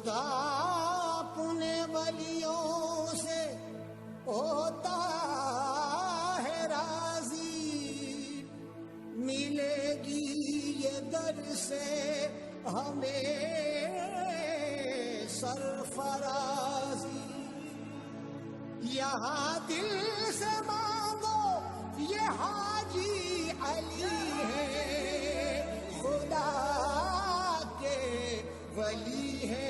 خدا اپنے ولیوں سے ہوتا ہے راضی، ملے گی یہ در سے ہمیں سرفرازی، یہاں دل سے مانگو یہ حاجی علی ہے، خدا کے ولی ہے۔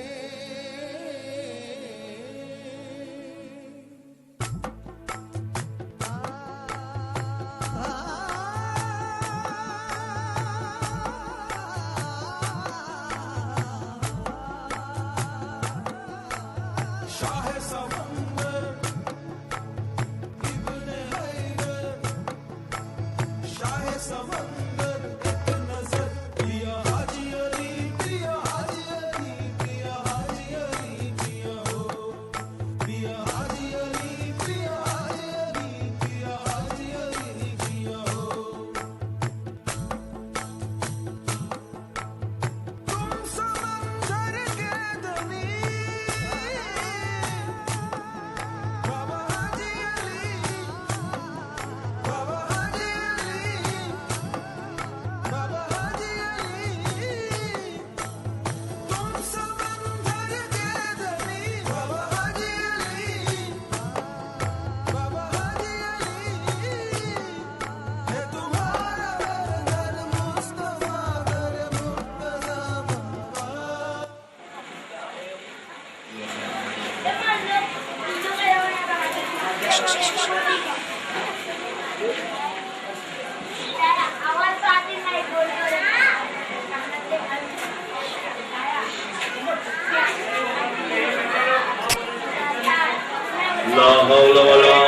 لا حول ولا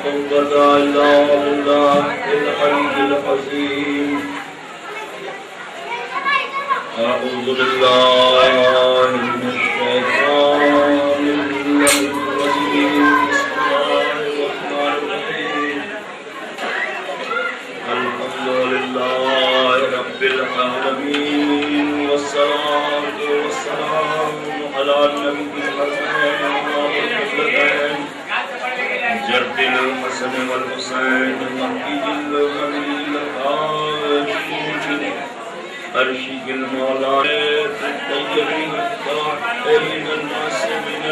قوة إلا بالله العلي العظيم. أعوذ بالله من الشيطان الرجيم. بسم الله الرحمن الرحيم. الحمد لله رب العالمين، والصلاة والسلام على النبي الحسن جد الحسن والحسين المهدي الغني الحاشم أرشد المولى الطيبين الطاهرين المعصومين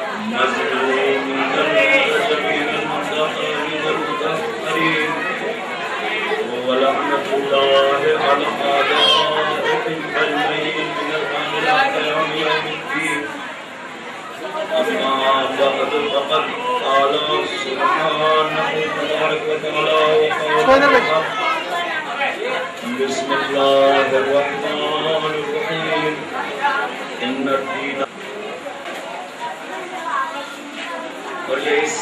المظلومين المنتجبين المطهرين المطهرين، ولعنة الله على أعدائهم أجمعين من الآن إلى يوم الدين. أما بعد فقد قال سبحانه تبارك وتعالى وقال بسم الله الرحمن الرحيم. إن الدين اور یہ اس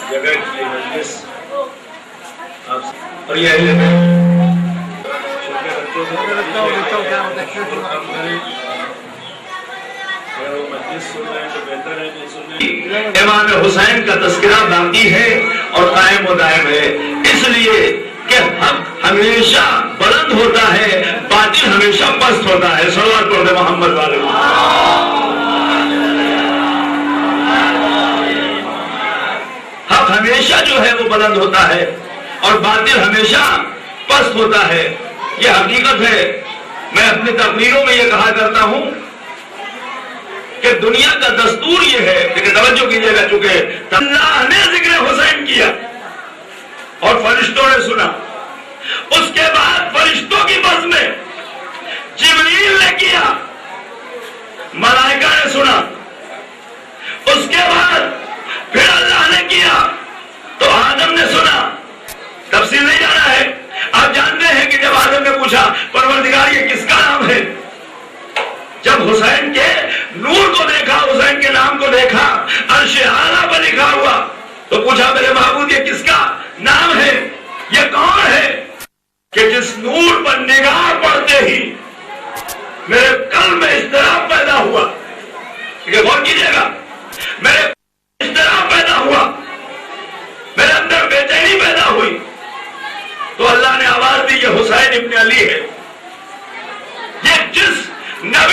جگہ کی مجلس اور یہ امام حسین کا تذکرہ باقی ہے اور قائم و دائم ہے، اس لیے کہ حق ہمیشہ بلند ہوتا ہے، باطل ہمیشہ پست ہوتا ہے۔ صلوات پڑھیں محمد والے۔ حق ہمیشہ جو ہے وہ بلند ہوتا ہے اور باطل ہمیشہ پست ہوتا ہے، یہ حقیقت ہے۔ میں اپنی تقریروں میں یہ کہا کرتا ہوں کہ دنیا کا دستور یہ ہے، لیکن توجہ کیجیے گا، چونکہ اللہ نے ذکر حسین کیا اور فرشتوں نے سنا، اس کے بعد فرشتوں کی بس میں جبریل نے کیا، ملائکہ نے سنا، اس کے بعد پھر اللہ نے کیا تو آدم نے سنا۔ تفصیل نہیں جانا ہے، آپ جانتے ہیں کہ جب آدم نے پوچھا پروردگار یہ کس کا نام ہے، جب حسین کے نور کو دیکھا، حسین کے نام کو دیکھا، عرش اعلیٰ پر لکھا ہوا، تو پوچھا میرے معبود یہ کس کا نام ہے، یہ کون ہے کہ جس نور پر نگاہ پڑتے ہی میرے قلب میں اضطراب پیدا ہوا، غور کیجیے گا، میرے اضطراب پیدا ہوا، میرے اندر بے چینی پیدا ہوئی، تو اللہ نے آواز دی یہ حسین ابن علی ہے، یہ جس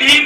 3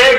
1,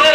2,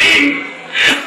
3,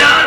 4,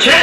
6।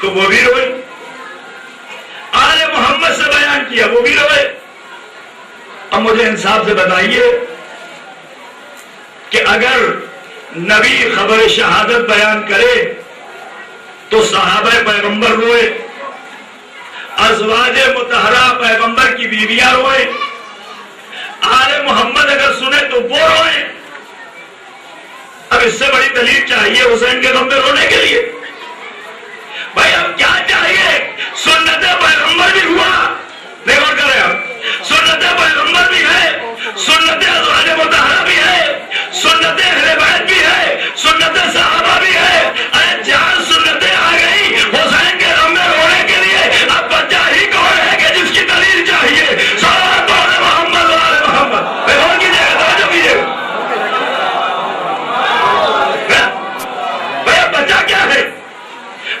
تو وہ بھی روئے، آل محمد سے بیان کیا وہ بھی روئے۔ اب مجھے انصاف سے بتائیے کہ اگر نبی خبر شہادت بیان کرے تو صحابہ پیغمبر روئے، ازواج مطہرہ پیغمبر کی بیویاں روئے، آل محمد اگر سنے تو وہ روئے۔ اب اس سے بڑی دلیل چاہیے حسین کے غم میں رونے کے لیے؟ بھائی اب کیا چاہیے؟ سنت پیغمبر بھی ہوا، نہیں غور کرے آپ، سنت پیغمبر بھی ہے، سنت ازواج مطہرہ بھی ہے، سنت اہل بیت بھی ہے، سنت صحابہ بھی ہے۔ ارے چار سنتیں آ گئی حسین کے غم میں رونے کے لیے، اب بچہ ہی کون ہے کہ جس کی دلیل چاہیے؟ صلوات علی محمد و آل محمد۔ غور کیجیے گا، توجہ کیجیے گا، بھائی اب بچہ کیا ہے؟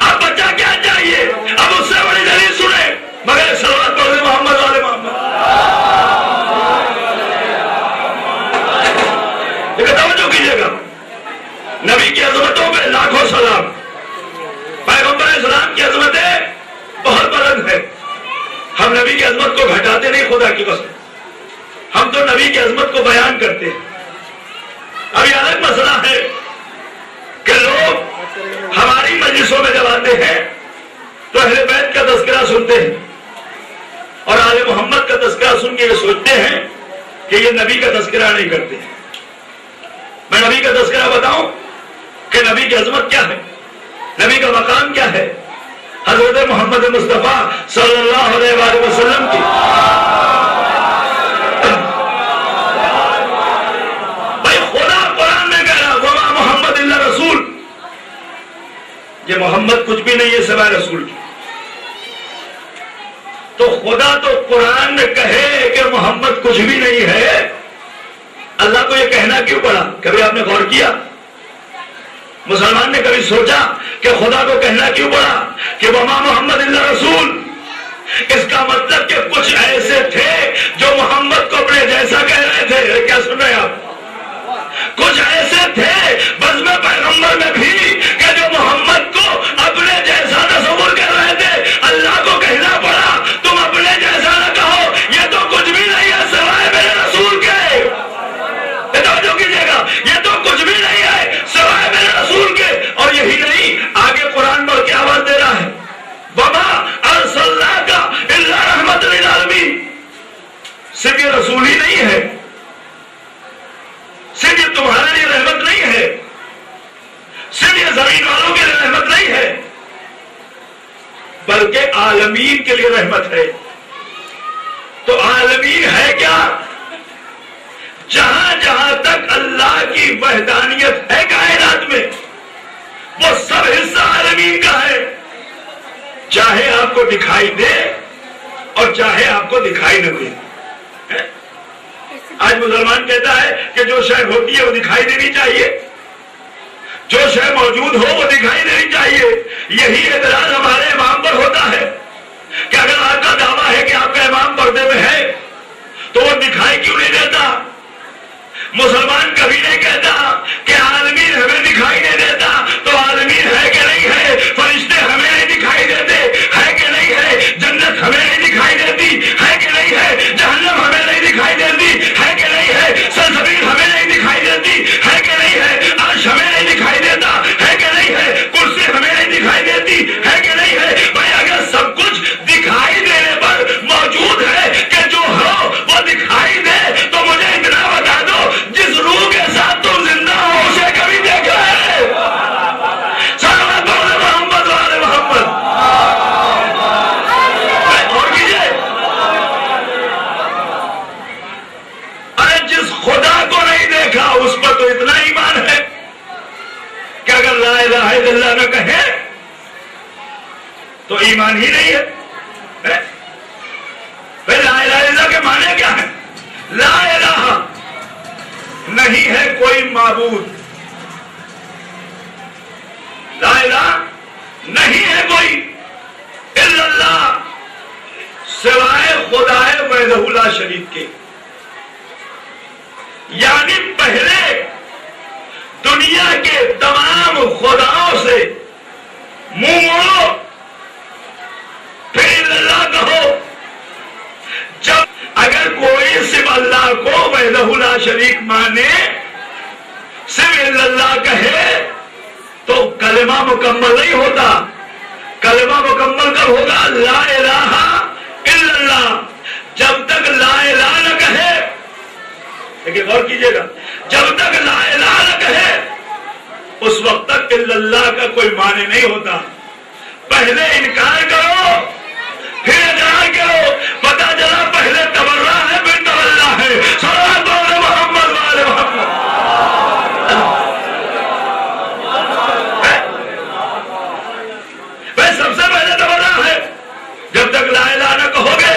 اب بچہ کیا چاہیے؟ اب اس سے بڑی دلیل سنیں مگر صلوات علی محمد و آل محمد۔ توجہ کیجیے گا، نبی کی عظمتوں پہ لاکھوں سلام، پیغمبر اسلام کی عظمتیں بہت بلند ہے، ہم نبی کی عظمت کو گھٹاتے نہیں، خدا کی قسم ہم تو نبی کی عظمت کو بیان کرتے ہیں۔ اب یہ الگ مسئلہ ہے کہ لوگ ہماری مجلسوں میں جب آتے ہیں تو اہل بیت کا تذکرہ سنتے ہیں اور آل محمد کا تذکرہ سن کے یہ سوچتے ہیں کہ یہ نبی کا تذکرہ نہیں کرتے۔ میں نبی کا تذکرہ بتاؤں کہ نبی کی عظمت کیا ہے، نبی کا مقام کیا ہے؟ حضرت محمد مصطفیٰ صلی اللہ علیہ وآلہ وسلم کی بھائی خدا قرآن میں کہہ رہا وما محمد الا رسول، یہ محمد کچھ بھی نہیں ہے سوائے رسول کی۔ تو خدا تو قرآن میں کہے کہ محمد کچھ بھی نہیں ہے، اللہ کو یہ کہنا کیوں پڑا؟ کبھی آپ نے غور کیا؟ مسلمان نے کبھی سوچا کہ خدا کو کہنا کیوں پڑا کہ وما محمد الا رسول؟ اس کا مطلب کہ کچھ ایسے تھے جو محمد کو اپنے جیسا کہہ رہے تھے۔ کیا سن رہے ہیں آپ؟ کچھ ایسے تھے بزم پیغمبر میں بھی کہ جو محمد کو اپنے جیسا تصور کر رہے تھے، اللہ کو کہنا پڑا تم اپنے جیسا نہ کہو، یہ تو کچھ بھی نہیں ہے سوائے میرے رسول کے۔ توجہ کیجیے گا، یہ تو کچھ بھی نہیں ہے سوائے میرے رسول کے۔ اور یہی نہیں، آگے قرآن پر کیا آواز دے رہا ہے؟ وما ارسلناک الا رحمۃ للعالمین۔ صرف یہ رسول ہی نہیں ہے، صرف یہ تمہارے لیے رحمت نہیں ہے، صرف یہ زمین والوں کے لیے رحمت نہیں ہے، بلکہ عالمین کے لیے رحمت ہے۔ تو عالمین ہے کیا؟ جہاں جہاں تک اللہ کی وحدانیت ہے کائنات میں وہ سب حصہ عالمین کا ہے، چاہے آپ کو دکھائی دے اور چاہے آپ کو دکھائی نہ دے۔ آج مسلمان کہتا ہے کہ جو شے ہوتی ہے وہ دکھائی دینی چاہیے، جو شے موجود ہو وہ دکھائی دینی چاہیے۔ یہی اعتراض ہمارے امام پر ہوتا ہے کہ اگر آپ کا دعویٰ ہے کہ آپ کا امام پردے میں ہے تو وہ دکھائی کیوں نہیں دیتا؟ مسلمان کبھی نہیں کہتا کہ عالمین ہمیں دکھائی نہیں دیتا، تو عالمین ہے کہ نہیں ہے؟ فرشتے ہمیں نہیں دکھائی دیتے ہے کہ نہیں ہے؟ جنت ہمیں نہیں دکھائی دیتی ہے کہ نہیں ہے؟ جہنم ہمیں نہیں دکھائی دیتی ہے کہ نہیں ہے؟ سلسبیل ہمیں نہیں دکھائی دیتی ہے کہ نہیں ہے؟ عرش ہمیں نہیں دکھائی دیتا ہے کہ نہیں ہے؟ کرسی ہمیں نہیں دکھائی دیتی ہے کہ نہیں ہے؟ بھائی اگر سب کچھ دکھائی دینے پر موجود ہے کہ جو ہو وہ دکھائی دے تو مجھے اتنا بتا دو جس روح کے ساتھ تم زندہ ہو اسے کبھی دیکھا ہے؟ صلوات علی محمد و آل محمد۔ اور کیجئے، ارے جس خدا کو نہیں دیکھا اس پر تو اتنا ایمان ہے کہ اگر لا الہ الا اللہ نہ کہے تو ایمان ہی نہیں ہے۔ لا الہ الا اللہ کے معنی کیا ہے؟ لا الہ نہیں ہے کوئی معبود، لا الہ نہیں ہے کوئی الا اللہ سوائے خدائے وحدہ لا شریک کے۔ یعنی پہلے دنیا کے تمام خداؤں کہے تو کلمہ مکمل نہیں ہوتا. کلمہ مکمل کب ہوگا؟ لا الہ الا اللہ. جب تک لا الہ نہ کہے، لیکن غور کیجئے گا، جب تک لا الہ نہ کہے اس وقت تک الا اللہ کا کوئی معنی نہیں ہوتا. پہلے انکار کرو پھر اقرار کرو. پتا چلا پہلے تبرہ ہے پھر تولا ہے. صلوات علی محمد وعلی محمد. سب سے پہلے تبرہ ہے. جب تک لا الہ نہ کہو گے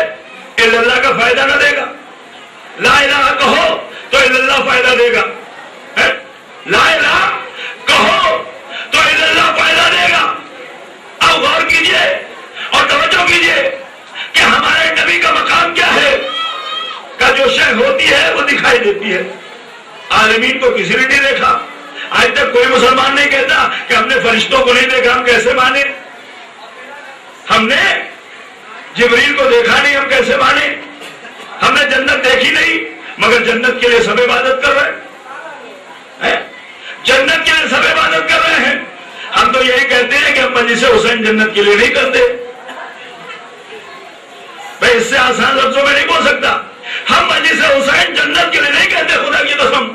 الا اللہ کا فائدہ نہ دے گا. لا الہ کہو تو الا اللہ فائدہ دے گا. لا الہ کہو تو الا اللہ فائدہ دے گا. اب غور کیجئے اور توجہ کیجئے کہ ہمارے نبی کا مقام کیا ہے. کا جو شے ہوتی ہے وہ دکھائی دیتی ہے. عالمین کو کسی نے نہیں دیکھا. آج تک کوئی مسلمان نہیں کہتا کہ ہم نے فرشتوں کو نہیں دیکھا. ہم کیسے مانے؟ ہم نے جبریل کو دیکھا نہیں، ہم کیسے مانے؟ ہم نے جنت دیکھی نہیں مگر جنت کے لیے سب عبادت کر رہے ہیں. جنت کے لیے سب عبادت کر رہے ہیں. ہم تو یہی کہتے ہیں کہ ہم مجلس حسین جنت کے لیے نہیں کرتے. میں اس سے آسان لفظوں میں نہیں بول سکتا. ہم مجلس حسین جنت کے لیے نہیں کہتے. خدا کی قسم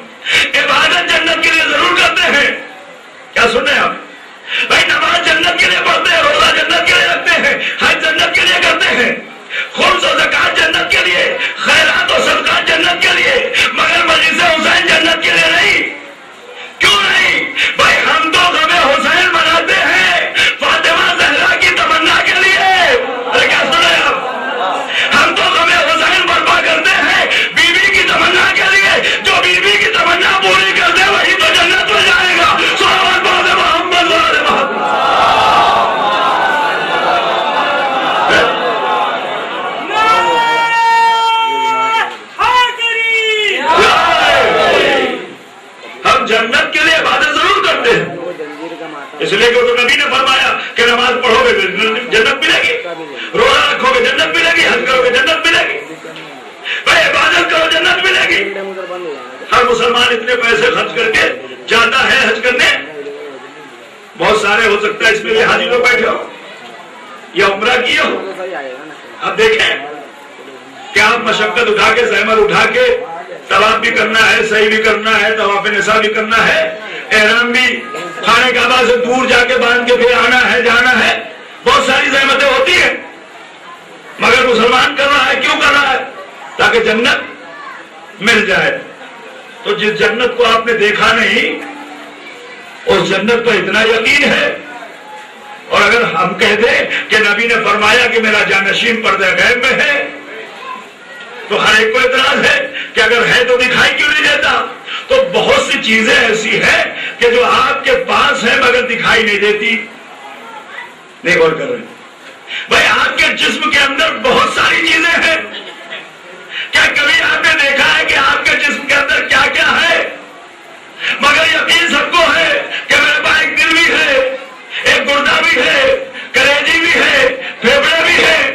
عبادت جنت کے لیے ضرور کرتے ہیں. کیا سن رہے ہیں آپ؟ بھائی نماز جنت کے لیے پڑھتے ہیں، روزہ جنت کے لیے رکھتے ہیں، حج جنت کے لیے کرتے ہیں، خمس و زکات جنت کے لیے، خیرات و صدقات جنت کے لیے، مگر مجلس حسین جنت کے لیے نہیں. کیوں نہیں؟ بھائی ہم تو غم حسین مناتے ہیں فاطمہ زہرا کی تمنا کے لیے. ارے کیا سن رہے ہیں آپ؟ ہم تو غم حسین برپا کرتے ہیں بیوی کی تمنا کے لیے. جو بیوی کی تمنا پوری کر دے وہی تو جنت میں جائے گا. صلوات علی محمد وعلی محمد. ہم جنت کے لیے عبادت ضرور کرتے ہیں. اس لیے کہ تو نبی نے فرمایا کہ نماز پڑھو گے جنت ملے گی، روزہ رکھو گے جنت ملے گی، حج کرو گے جنت ملے گی. بھائی عبادت کرو جنت ملے گی. ہر مسلمان اتنے پیسے خرچ کر کے جاتا ہے حج کرنے. بہت سارے ہو سکتا ہے اس میں حاجی لوگ بیٹھے ہو یا عمرہ کیے ہو. اب دیکھیں کہ آپ مشقت اٹھا کے زحمت اٹھا کے طواف بھی کرنا ہے، سعی بھی کرنا ہے، طواف نساء بھی کرنا ہے، احرام بھی خانہ کعبہ سے دور جا کے باندھ کے پھر آنا ہے جانا ہے. بہت ساری زحمتیں ہوتی ہیں مگر مسلمان کر رہا ہے. کیوں کر رہا ہے؟ تاکہ جنت مل جائے. تو جس جنت کو آپ نے دیکھا نہیں اس جنت پر اتنا یقین ہے. اور اگر ہم کہہ دیں کہ نبی نے فرمایا کہ میرا جانشین پردہ غیب میں ہے تو ہر ایک کو اعتراض ہے کہ اگر ہے تو دکھائی کیوں نہیں دیتا. تو بہت سی چیزیں ایسی ہیں کہ جو آپ کے پاس ہیں مگر دکھائی نہیں دیتی. نہیں غور کر رہے بھائی آپ کے جسم کے اندر بہت ساری چیزیں ہیں. کیا کبھی آپ نے دیکھا ہے کہ آپ کے جسم کے اندر کیا کیا ہے؟ مگر یقین سب کو ہے کہ میرے پاس ایک دل بھی ہے، ایک گردہ بھی ہے، کلیجی بھی ہے، پھیپھڑے بھی ہے،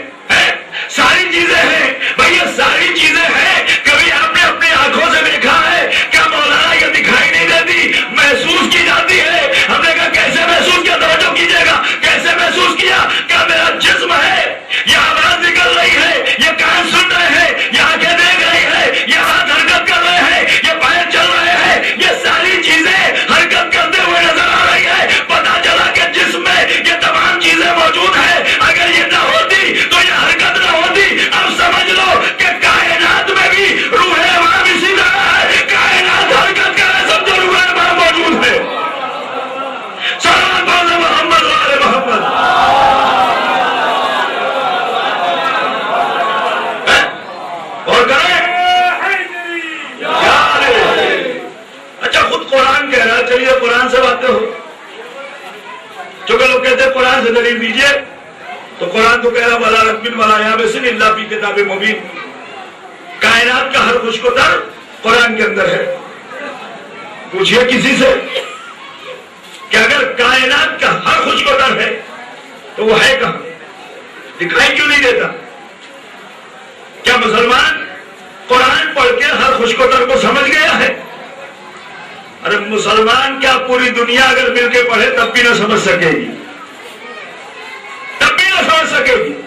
ساری چیزیں ہیں. بھائی یہ ساری چیزیں ہیں. کبھی آپ نے اپنی آنکھوں سے دیکھا ہے؟ کیا مولانا یہ دکھائی نہیں دیتی، محسوس کی جاتی ہے؟ ہم نے کہا کیسے محسوس کیا؟ توجہ کیجیے گا. کیسے محسوس کیا؟ کیا میرا جسم ہے، یہ آواز نکل رہی ہے، یہ کان سن رہے ہیں، یہ آنکھیں دیکھ رہی ہے، یہ ہاتھ حرکت کر رہے ہیں، یہ پیر چل رہے ہیں، یہ ساری چیزیں حرکت کرتے ہوئے نظر آ رہی ہے. پتا چلا کہ جسم میں یہ تمام چیزیں موجود ہیں. اگر یہ نہ ہوتی تو یہ حرکت نہ ہوتی. اب سمجھ لو کہ کائنات میں بھی روح امام اسی طرح ہے. کائنات حرکت کر رہے سب تو روح امام موجود ہے. صلوات علی محمد وعلی محمد. اور کریں اچھا خود قرآن کہہ رہا. چلیے قرآن سے باتیں ہو. چونکہ لوگ کہتے ہیں قرآن سے دلیل دیجیے تو قرآن تو کہہ رہا ولا رتب ولا یابس الا فی کتاب مبین. کائنات کا ہر خوش کو تر قرآن کے اندر ہے. پوچھئے کسی سے کہ اگر کائنات کا ہر خوش کو تر ہے تو وہ ہے کہاں؟ دکھائی کیوں نہیں دیتا؟ کیا مسلمان قرآن پڑھ کے ہر خوش کو تر کو سمجھ گیا ہے؟ ارے مسلمان کیا پوری دنیا اگر مل کے پڑھے تب بھی نہ سمجھ سکے گی، تب بھی نہ سمجھ سکے گی۔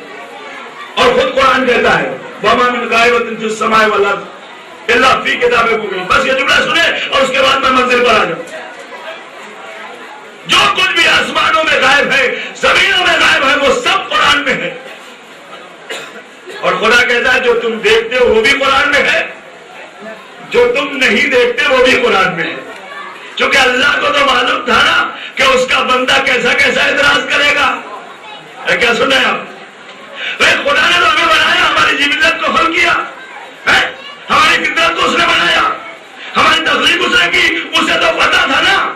اور خود قرآن کہتا ہے وَمَا مِنْ غَائِبَةٍ فِي السَّمَاءِ وَالْأَرْضِ إِلَّا فِي كِتَابٍ مُبِينٍ۔ بس یہ جملہ سنے اور اس کے بعد میں منزل پر آ جاؤں۔ جو کچھ بھی آسمانوں میں غائب ہے، زمینوں میں غائب ہے، وہ سب قرآن میں ہے۔ اور خدا کہتا ہے جو تم دیکھتے ہو وہ بھی قرآن میں ہے، جو تم نہیں دیکھتے وہ بھی قرآن میں ہے۔ کیونکہ اللہ کو تو معلوم تھا نا کہ اس کا بندہ کیسا کیسا اعتراض کرے گا۔ کیا سن رہے ہیں آپ؟ خدا نے تو ہمیں بنایا، ہماری جبلت کو حل کیا، ہماری فطرت کو اس نے بنایا، ہماری تخلیق اس نے کی۔ اسے تو پتا تھا نا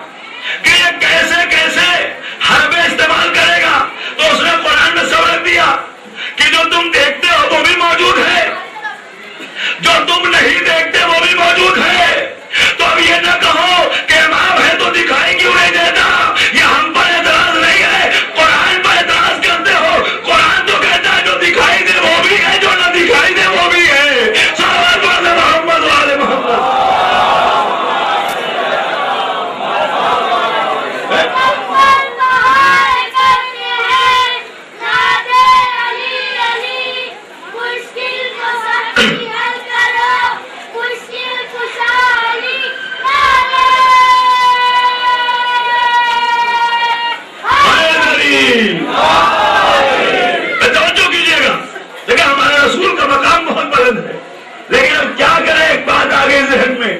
کہ یہ کیسے کیسے حربیں استعمال کرے گا، تو اس نے قرآن میں سبق دیا کہ جو تم دیکھتے ہو وہ بھی موجود ہے، جو تم نہیں دیکھتے وہ بھی موجود ہے۔ تو اب یہ نہ کہو کہ امام ہے تو دکھائی کیوں نہیں دیتا، یہ ہم پر اعتراض نہیں ہے، قرآن پر اعتراض کرتے ہو۔ قرآن تو کہتا ہے جو دکھائی دے وہ بھی ہے، جو نہ دکھائی دے وہ بھی ہے۔ صلوات محمد وآل محمد۔ توجہ کیجیے گا، لیکن ہمارے رسول کا مقام بہت بلند ہے، لیکن اب کیا کریں، ایک بات آ گئی ذہن میں،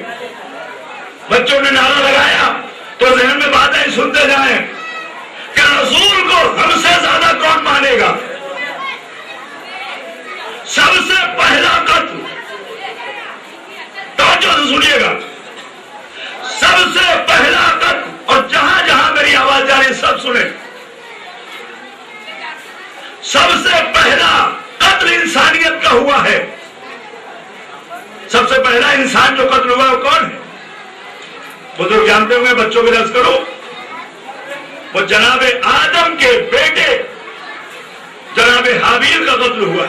بچوں نے نعرہ لگایا تو ذہن میں باتیں سنتے جائیں کہ رسول کو ہم سے زیادہ کون مانے گا۔ سب سے پہلا قتل، توجہ سے سنیے گا، سب سے پہلا قتل، اور جہاں جہاں میری آواز جا رہی سب سنیں، سب سے پہلا قتل انسانیت کا ہوا ہے۔ سب سے پہلا انسان جو قتل ہوا وہ کون ہے؟ بزرگ جانتے ہوئے بچوں کے درس کرو، وہ جناب آدم کے بیٹے جناب حابیل کا قتل ہوا۔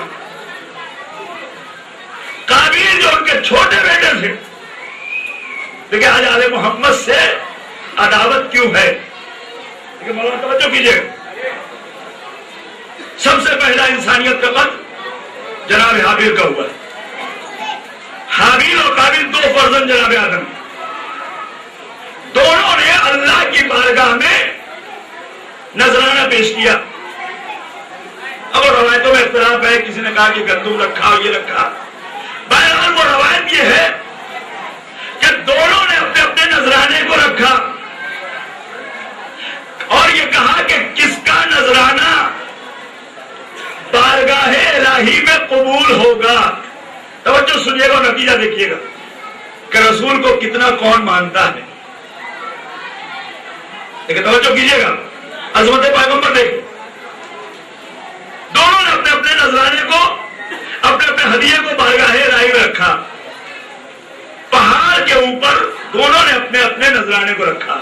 قابیل جو ان کے چھوٹے بیٹے تھے، لیکن آج آل محمد سے عداوت کیوں ہے؟ لیکن مولانا توجہ کیجیے، سب سے پہلا انسانیت کا قتل جناب حابیل کا ہوا ہے۔ حابیل اور قابیل دو فرزند جناب آدم، دونوں نے اللہ کی بارگاہ میں نذرانہ پیش کیا۔ اب روایتوں میں اختلاف ہے، کسی نے کہا کہ گندم رکھا اور یہ رکھا، بہرحال وہ روایت یہ ہے کہ دونوں نے اپنے اپنے نذرانے کو رکھا اور یہ کہا کہ کس کا نذرانہ بارگاہ الہی میں قبول ہوگا۔ توجہ سنیے گا، نتیجہ دیکھیے گا کہ رسول کو کتنا کون مانتا ہے۔ لیکن توجہ کیجیے گا، عظمت پیغمبر دیکھیں، دونوں نے اپنے اپنے نذرانے کو، اپنے اپنے ہدیے کو بارگاہ الہی میں رکھا۔ پہاڑ کے اوپر دونوں نے اپنے اپنے نذرانے کو رکھا۔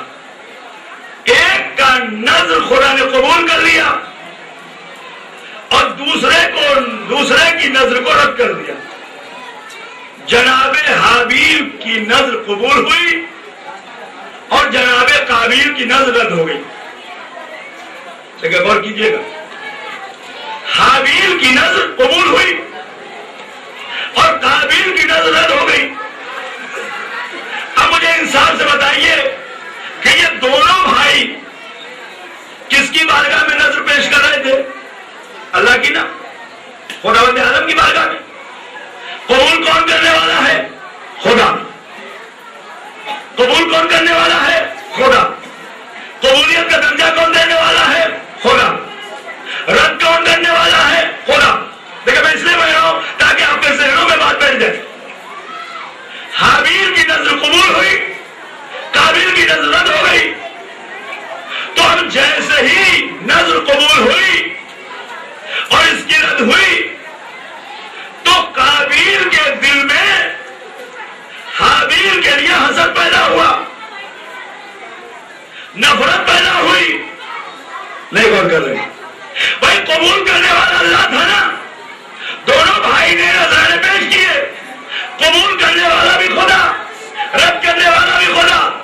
ایک کا نذر خدا نے قبول کر لیا اور دوسرے کی نذر کو رد کر دیا۔ جناب حابیل کی نذر قبول ہوئی اور جناب قابیل کی نذر رد ہو گئی۔ لیکن غور کیجیے گا، حابیل کی نذر قبول ہوئی اور قابیل کی نذر رد ہو گئی۔ اب مجھے انصاف سے بتائیے کہ یہ دونوں بھائی کس کی بارگاہ میں نذر پیش کر رہے تھے؟ اللہ کی نا، خداوند عالم کی بارگاہ میں۔ قبول کون کرنے والا ہے؟ خدا۔ قبول کون کرنے والا ہے؟ خدا۔ قبولیت کا درجہ کون دینے والا ہے؟ خدا۔ رد کون کرنے والا ہے؟ خدا۔ دیکھیں میں اس لیے بول رہا ہوں تاکہ آپ کے ذہنوں میں بات بیٹھ جائے۔ حابیل کی نذر قبول ہوئی، قابیل کی نذر رد ہو گئی۔ تو اب جیسے ہی نذر قبول ہوئی اور اس کی رد ہوئی تو قابیل کے دل میں حابیل کے لیے حسد پیدا ہوا، نفرت پیدا ہوئی۔ نہیں غور کر رہے بھائی، قبول کرنے والا اللہ تھا نا، دونوں بھائی نے نذرانے پیش کیے، قبول کرنے والا بھی خدا، رد کرنے والا بھی خدا۔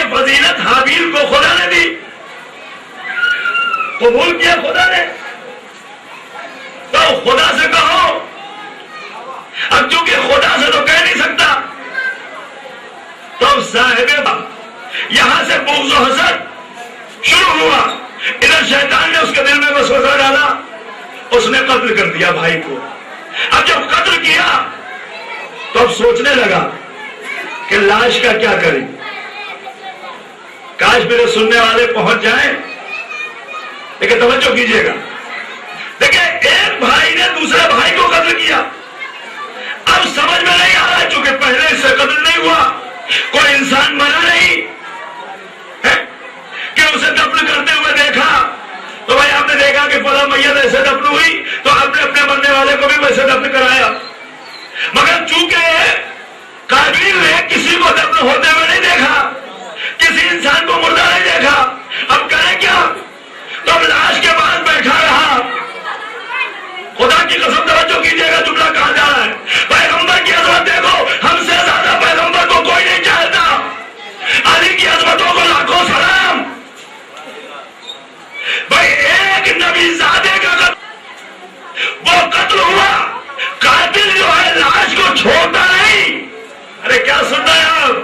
یہ فضیلت حابیل کو خدا نے دی، قبول کیا خدا نے، تو خدا سے کہو۔ اب چونکہ خدا سے تو کہہ نہیں سکتا، تو صاحب یہاں سے بغض و حسد شروع ہوا۔ ادھر شیطان نے اس کے دل میں وسوسہ ڈالا، اس نے قتل کر دیا بھائی کو۔ اب جب قتل کیا تو اب سوچنے لگا کہ لاش کا کیا کریں، کاش میرے سننے والے پہنچ جائیں، لیکن توجہ کیجیے گا۔ دیکھیں ایک بھائی نے دوسرے بھائی کو قتل کیا، اب سمجھ میں نہیں آ رہا، چونکہ پہلے اس سے قتل نہیں ہوا، کوئی انسان مرا نہیں کہ اسے دفن کرتے ہوئے دیکھا، تو بھائی آپ نے دیکھا کہ فلاں میت ایسے دفن ہوئی تو آپ نے اپنے مرنے والے کو بھی ویسے دفن کرایا، مگر چونکہ قابیل نے کسی کو دفن ہوتے ہوئے نہیں دیکھا، کسی انسان کو مردہ نہیں دیکھا، اب کریں کیا؟ تو اب لاش کے بعد بیٹھا رہا۔ خدا کی قسم توجہ کیجیے گا جملہ کہا جا رہا ہے، پیغمبر کی عظمت دیکھو، ہم سے زیادہ پیغمبر کو کوئی نہیں چاہتا، علی کی عظمتوں کو لاکھوں سلام۔ بھائی ایک نبی زادے کا قتل، وہ قتل ہوا، قاتل جو ہے لاش کو چھوڑتا نہیں۔ ارے کیا سن رہے ہیں آپ؟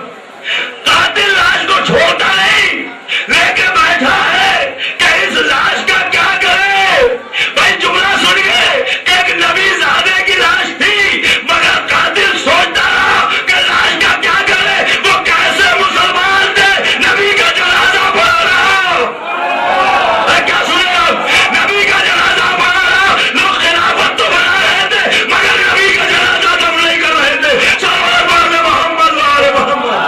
قاتل لاش کو چھوڑتا نہیں، لے کے بیٹھا ہے کہ اس لاش کا کیا کرے۔ بھائی جملہ سنیے کہ ایک نبی زادے کی لاش تھی، مگر قاتل سوچتا رہا کہ لاش کا کیا کرے، وہ کیسے مسلمان تھے، نبی کا جنازہ پڑھا رہا۔ کیا سنے آپ؟ نبی کا جنازہ پڑھا رہا، لوگ خلافت تو بنا رہے تھے مگر نبی کا جنازہ دم نہیں کر رہے تھے۔ صلوات پڑھنے محمد وآل محمد۔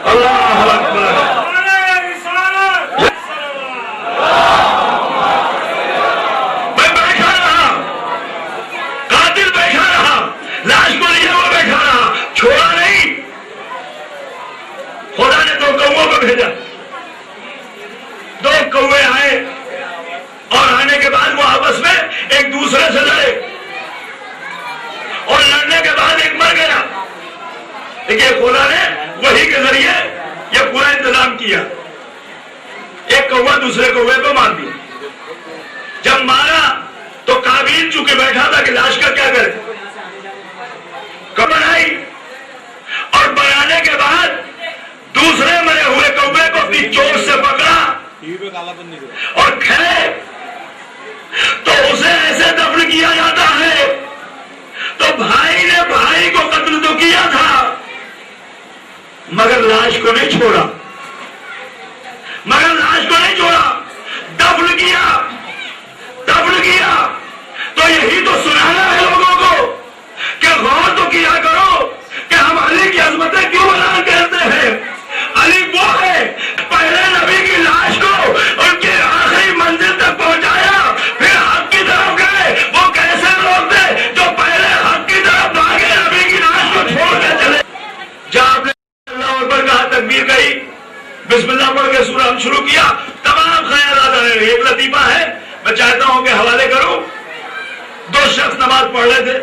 اللہ اکبر۔ میں بیٹھا رہا، قاتل بیٹھا رہا، لاش کو لیے وہ بیٹھا رہا، چھوڑا نہیں۔ خدا نے دو کووں کو بھیجا، دو کوے آئے اور آنے کے بعد وہ آپس میں ایک دوسرے سے لڑے، اور لڑنے کے بعد ایک مر گیا۔ دیکھیے خدا نے وہی کے ذریعے یہ پورا انتظام کیا، ایک کوہ دوسرے کوے کو مار دیا۔ جب مارا تو قابیل چونکہ بیٹھا تھا کہ لاش کا کیا کرے، بنائی، اور بنانے کے بعد دوسرے مرے ہوئے کوے کو اپنی چوٹ سے پکڑا اور کھڑے، تو اسے ایسے دفن کیا جاتا ہے۔ تو بھائی نے بھائی کو قتل تو کیا تھا مگر لاش کو نہیں چھوڑا، مگر لاش کو نہیں چھوڑا، دفن کیا، دفن کیا۔ تو یہی تو سنانا ہے لوگوں کو کہ غور تو کیا کرو کہ ہم علی کی عظمتیں کیوں بیان کرتے ہیں۔ علی وہ ہے پہلے نبی کی لاش کو ان کی آخری منزل تک پہنچایا، پھر حق کی طرف گئے۔ وہ کیسے لوگ تھے جو پہلے حق کی طرف بھاگے، نبی کی لاش کو چھوڑ کے چلے۔ جب آپ نے اللہ اکبر کہا، تکبیر کہی، بسم اللہ پڑھ کے سورہ ہم شروع کیا، تمام خیالات آنے لگے۔ ایک لطیفہ ہے، میں چاہتا ہوں کہ حوالے کروں۔ دو شخص نماز پڑھ رہے تھے،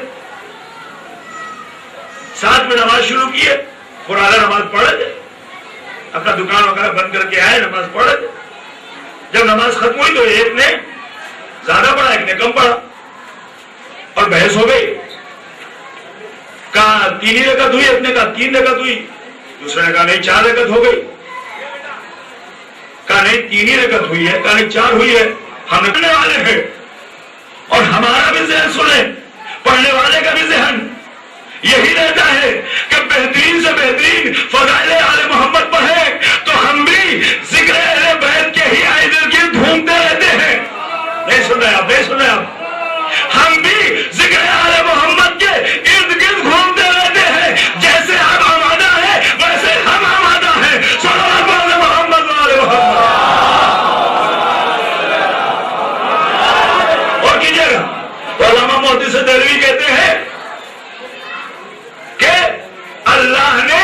ساتھ میں نماز شروع کیے، قرآن نماز پڑھ رہے تھے، اپنا دکان وغیرہ بند کر کے آئے، نماز پڑھ رہے تھے۔ جب نماز ختم ہوئی تو ایک نے زیادہ پڑھا، ایک نے کم پڑھا، اور بحث ہو گئی۔ کہا 3 رکعت ہوئی، ایک نے کہا 3 رکعت ہوئی، دوسرے نے کہا نہیں 4 رکعت ہو گئی۔ کہا نہیں 3 رکعت ہوئی ہے، کہا نہیں 4 ہوئی ہے۔ ہم پڑھنے والے ہیں اور ہمارا بھی ذہن سنیں، پڑھنے والے کا بھی ذہن یہی رہتا ہے کہ بہترین سے بہترین فضائل آل محمد پڑھیں، تو ہم بھی ذکر اہل بیت کے ہی آئے دل کی ڈھونڈتے رہتے ہیں۔ نہیں سن رہے آپ، نہیں سن رہے آپ؟ ہم بھی ذکر آل محمد کے ارد گرد گھومتے رہتے ہیں، جیسے آپ آمادہ ہیں ویسے ہم آمادہ ہیں۔ صلوات علی محمد وآل محمد۔ اور کیجیے گا، علامہ محدث دہلوی کہتے ہیں کہ اللہ نے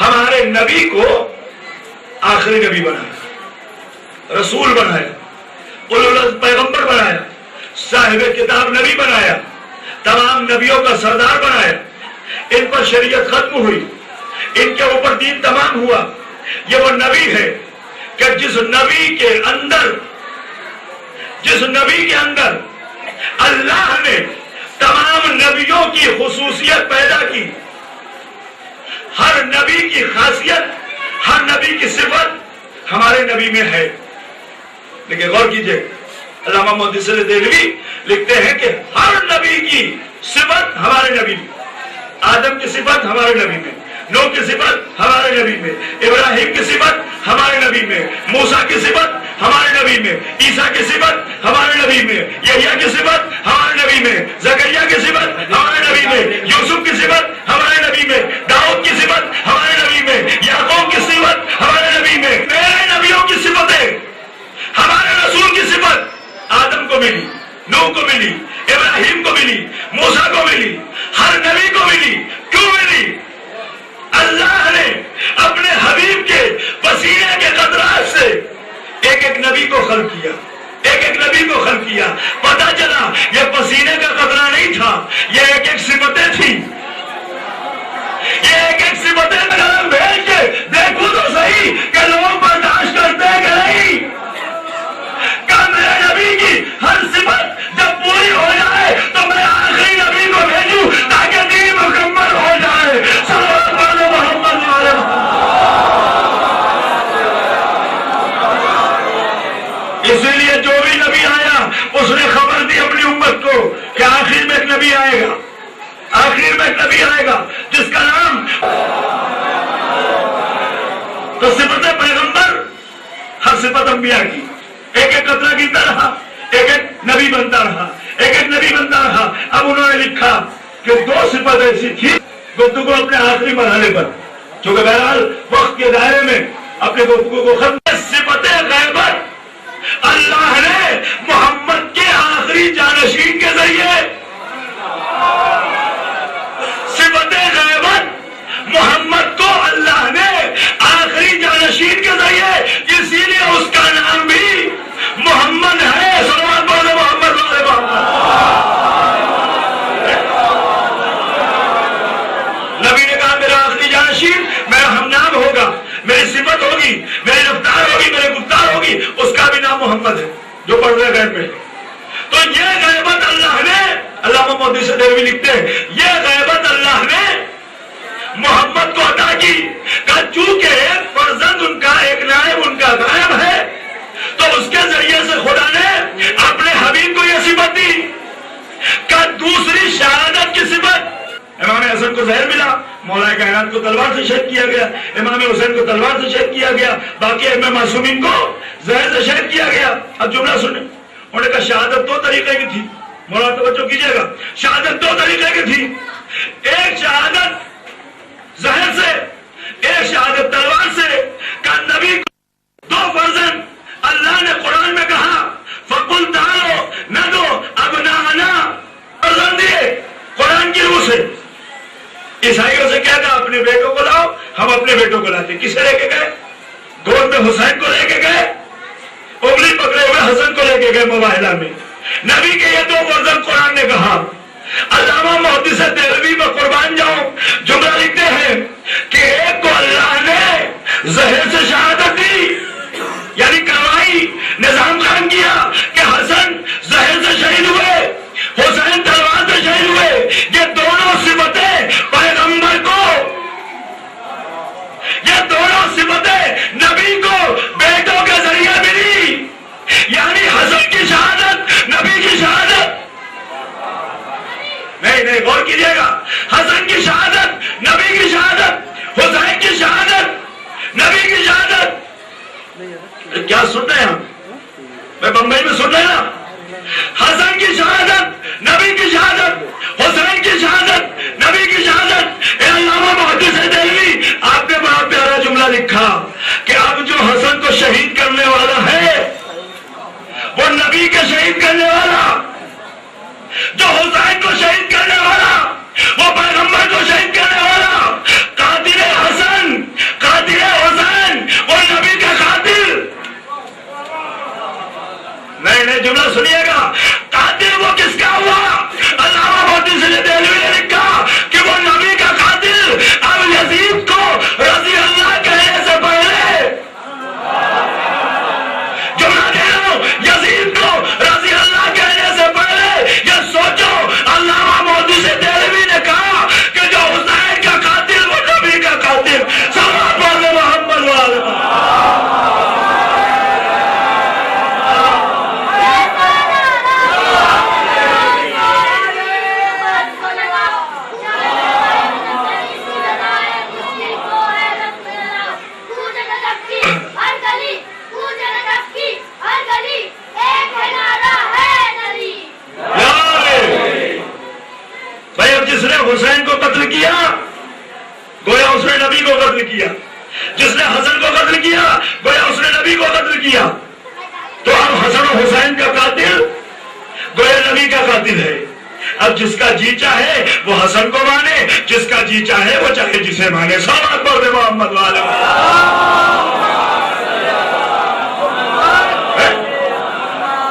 ہمارے نبی کو آخری نبی بنایا، رسول بنایا، اولو العزم پیغمبر بنایا، صاحب کتاب نبی بنایا، تمام نبیوں کا سردار بنایا، ان پر شریعت ختم ہوئی، ان کے اوپر دین تمام ہوا۔ یہ وہ نبی ہے کہ جس نبی کے اندر اللہ نے تمام نبیوں کی خصوصیت پیدا کی، ہر نبی کی خاصیت، ہر نبی کی صفت ہمارے نبی میں ہے۔ لیکن غور کیجئے، علامہ محدث دہلوی لکھتے ہیں کہ ہر نبی کی صفت ہمارے نبی میں، آدم کی صفت ہمارے نبی میں، نوح کی صفت ہمارے نبی میں، ابراہیم کی صفت ہمارے نبی میں، موسیٰ کی صفت ہمارے نبی میں، عیسیٰ کی صفت ہمارے نبی میں، یحییٰ کی صفت ہمارے نبی میں، زکریا کی صفت ہمارے نبی میں، یوسف کی صفت ہمارے نبی میں، داؤد کی صفت ہمارے نبی میں، یعقوب کی صفت ہمارے نبی میں۔ میرے نبیوں کی صفتیں، ہمارے رسول کی صفت آدم کو ملی، نوح کو ملی، ابراہیم کو ملی، موسیٰ کو ملی، ہر نبی کو ملی۔ کیوں ملی؟ اللہ نے اپنے حبیب کے پسینے کے قطرات سے ایک ایک نبی کو خلق کیا، ایک ایک نبی کو خلق کیا۔ پتہ چلا یہ پسینے کا قطرہ نہیں تھا، یہ ایک ایک صفتیں تھیں، یہ ایک ایک صفتیں قلم بھیج کے دیکھو تو صحیح کہ لوگ برداشت کرتے ہیں کہ نہیں۔ کہ میرے نبی کی ہر صفت جب پوری ہو جائے تو میں آخری نبی کو بھیجوں تاکہ دین مکمل ہو جائے۔ صلوات علی محمد وعلی محمد۔ اسی لیے جو بھی نبی آیا اس نے خبر دی اپنی امت کو کہ آخر میں ایک نبی آئے گا، آخر میں ایک نبی آئے گا جس کا نام تو صفت پیغمبر، ہر صفت انبیاء کی ایک ایک قطرہ گرتا رہا، ایک ایک نبی بنتا رہا، ایک ایک نبی بنتا رہا۔ اب انہوں نے لکھا کہ دو صفت ایسی تھی گفتگو اپنے آخری مرحلے پر، چونکہ بہرحال وقت کے دائرے میں اپنے گفتگو کو ختم۔ صفت غیبت اللہ نے محمد کے آخری جانشین کے ذریعے، صفت غیبت محمد کو اللہ نے آخری جانشین کے ذریعے، اسی لیے اس کا نام بھی محمد ہے۔ صلوات علی محمد وعلی محمد۔ نبی نے کہا میرا آخری جانشین میرا ہم نام ہوگا، میری صفت ہوگی، میری رفتار ہوگی، میری گفتار ہوگی، اس کا بھی نام محمد ہے جو پڑھ رہے غیب میں۔ تو یہ غیبت اللہ نے، علامہ محدث دہلوی لکھتے ہیں، یہ غیبت اللہ نے محمد کو عطا کی کہ چونکہ ایک فرزند ان کا، ایک نائب ان کا غائب ہے، تو اس کے ذریعے سے خدا نے اپنے حبیب کو یہ صفت دی کہ دوسری شہادت کی صفت۔ امام حسن کو زہر ملا، مولا کائنات کو تلوار سے شہید کیا گیا، امام حسین کو تلوار سے شہید کیا گیا، باقی ائمہ معصومین کو زہر سے شہید کیا گیا۔ اب جملہ سنیں، انہوں نے کہا شہادت دو طریقے کی تھی، مولا توجہ کیجئے گا، شہادت دو طریقے کی تھی، ایک شہادت زہر سے، ایک شہادت تلوار سے۔ کہ نبی کو دو فرزند اللہ نے قرآن میں کہا فَقُلْ تَعَالَوْا نَدْعُوا أَبْنَاءَنَا، فرزند دیے قرآن کی روح سے۔ عیسائیوں سے کیا کہا اپنے بیٹوں کو لاؤ، ہم اپنے بیٹوں کو لاتے، کسے لے کے گئے؟ گود میں حسین کو لے کے گئے، انگلی پکڑے ہوئے حسن کو لے کے گئے مباہلہ میں۔ نبی کے یہ دو فرزند قرآن نے کہا۔ علامہ محدث دہلوی میں قربان جاؤں جملہ لکھتے ہیں کہ ایک کو اللہ نے زہر سے شہادت دی، یعنی کروائی، نظام قائم کیا کہ حسن زہر سے شہید ہوئے، حسین تلوار سے شہید ہوئے۔ یہ دونوں صفتیں پیغمبر کو، یہ دونوں صفتیں نبی کو بیٹوں کے ذریعے ملی، یعنی حسن کی شہادت، نبی کی شہادت، نہیں غور کیجئے گا، حسن کی شہادت، نبی کی شہادت، حسین کی شہادت، نبی کی شہادت۔ کیا سن رہے ہیں ہم؟ میں بمبئی میں سن رہے ہیں، حسن کی شہادت، نبی کی شہادت، حسین کی شہادت، نبی کی شہادت۔ اے علامہ محدث دہلوی، آپ نے بڑا پیارا جملہ لکھا کہ اب جو حسن کو شہید کرنے والا ہے وہ نبی کے شہید کرنے والا، جو حسین کو شہید کرنے والا وہ پیغمبر کو شہید کرنے والا، قاتل حسن، قاتل حسین وہ نبی کا قاتل۔ نہیں جملہ جس نے حسین کو قتل کیا گویا اس نے نبی کو قتل کیا، جس نے حسن کو قتل کیا گویا اس نے نبی کو قتل کیا. تو اب حسن و حسین کا قاتل گویا نبی کا قاتل ہے. اب جس کا جی چاہے وہ حسن کو مانے، جس کا جی چاہے وہ چاہے جسے مانے. صلوات پڑھ دے محمد والے.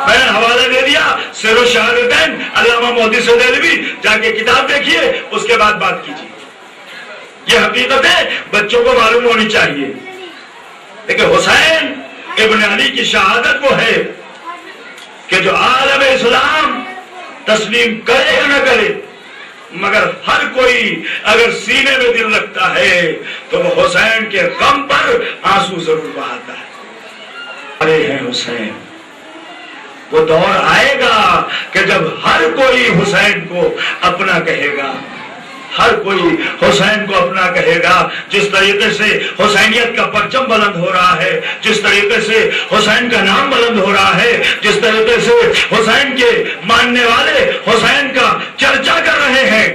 میں نے حوالہ دے دیا سیر الشہادتین علامہ محدث دہلوی، جا کے کتاب دیکھیے، اس کے بعد بات کیجیے. یہ حقیقتیں بچوں کو معلوم ہونی چاہیے. لیکن حسین ابن علی کی شہادت وہ ہے کہ جو عالم اسلام تسلیم کرے یا نہ کرے، مگر ہر کوئی اگر سینے میں دل رکھتا ہے تو وہ حسین کے غم پر آنسو ضرور بہاتا ہے. ارے ہے حسین، وہ دور آئے گا کہ جب ہر کوئی حسین کو اپنا کہے گا، ہر کوئی حسین کو اپنا کہے گا. جس طریقے سے حسینیت کا پرچم بلند ہو رہا ہے، جس طریقے سے حسین کا نام بلند ہو رہا ہے، جس طریقے سے حسین کے ماننے والے حسین کا چرچا کر رہے ہیں.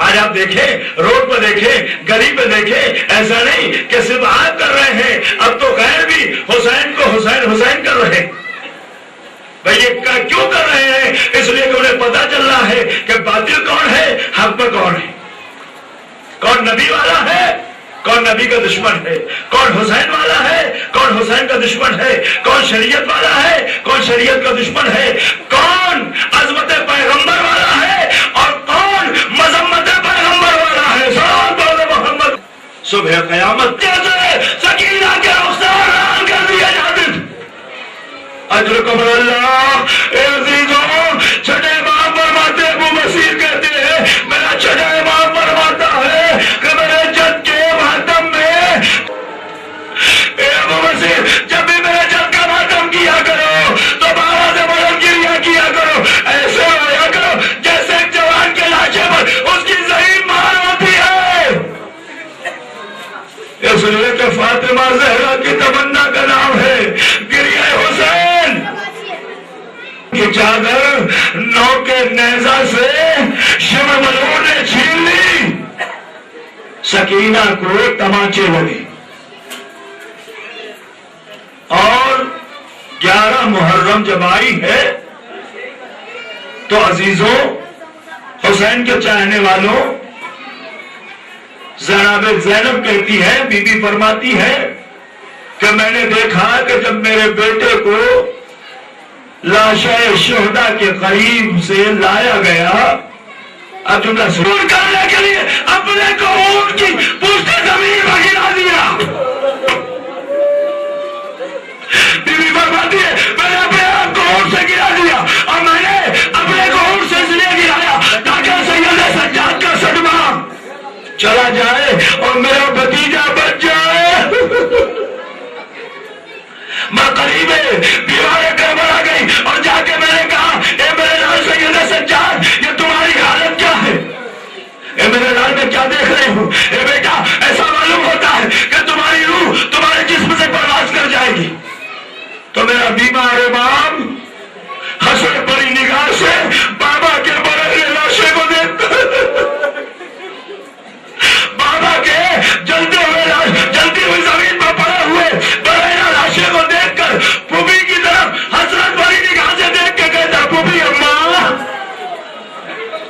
آج آپ دیکھیں، روڈ پہ دیکھیں، گلی پہ دیکھیں، ایسا نہیں کہ صرف آپ کر رہے ہیں، اب تو غیر بھی حسین کو حسین حسین کر رہے ہیں. بھئی یہ کیوں کر رہے ہیں؟ اس لیے کہ انہیں پتا چل رہا ہے کہ باطل کون ہے، حق پر کون ہے، کون نبی والا ہے، کون نبی کا دشمن ہے، کون حسین والا ہے، کون حسین کا دشمن ہے، کون شریعت والا ہے، کون شریعت کا دشمن ہے، کون عظمت پیغمبر والا ہے اور کون مذمت پیغمبر والا ہے. صلی محمد. صبح قیامت جیسے سکینہ کے رخسار اعلان کر دیا جاتے تھے. اجرکم اللہ. اے عزیزوں، چھٹے امام فرماتے، ابو مسیح کہتے ہیں میرا چھٹا امام فرماتا ہے کہ میرے جد کے ماتم میں، اے ابو مسیح جب بھی میرے جد کا ماتم کیا کرو تو بابا سے بلند گریہ کیا کرو، ایسے ہویا کرو جیسے ایک جوان کے لاشے پر اس کی ضعیف مار ہوتی ہے. اس لیے کہ فاطمہ زہرا کی تمنا کا نام ہے گریہ حسین. کی چادر نو کے نیزہ سے شمع ملعون نے چھین لی، سکینہ کو تمانچے لگے. اور 11 محرم جب آئی ہے تو عزیزوں، حسین کے چاہنے والوں، جناب زینب کہتی ہے، بی بی فرماتی ہے کہ میں نے دیکھا کہ جب میرے بیٹے کو لاشے شہداء کے قریب سے لایا گیا، اب جملہ سرور کرنے کے لیے اپنے کو اونٹ کی پشت زمین پر گرا دیا. بی بی فرماتی ہے میں نے اپنے آپ کو اونٹ سے گرا دیا، اور میں نے اپنے کو اونٹ سے اس لیے گرایا تاکہ سید سجاد کا صدمہ چلا جائے اور میرا بھتیجا بچ جائے. میں قریب دیوار کربلا گئی اور جا کے میں نے کہا اے میرے لال سید سجاد، یہ تمہاری حالت کیا ہے؟ اے میرے لال میں کیا دیکھ رہی ہوں؟ اے بیٹا ایسا معلوم ہوتا ہے کہ تمہاری روح تمہارے جسم سے پرواز کر جائے گی. تو میرا بیمار امام حسن بڑی نگاہ سے بابا کے بڑے لاشے کو دیکھتا، بابا کے جلتے ہوئے زمین پر پڑے ہوئے بڑے لاشے کو دیکھ کر پھوپھی کی طرف حسرت بھری نگاہ سے دیکھ کے کہتا، پھوپھی اماں،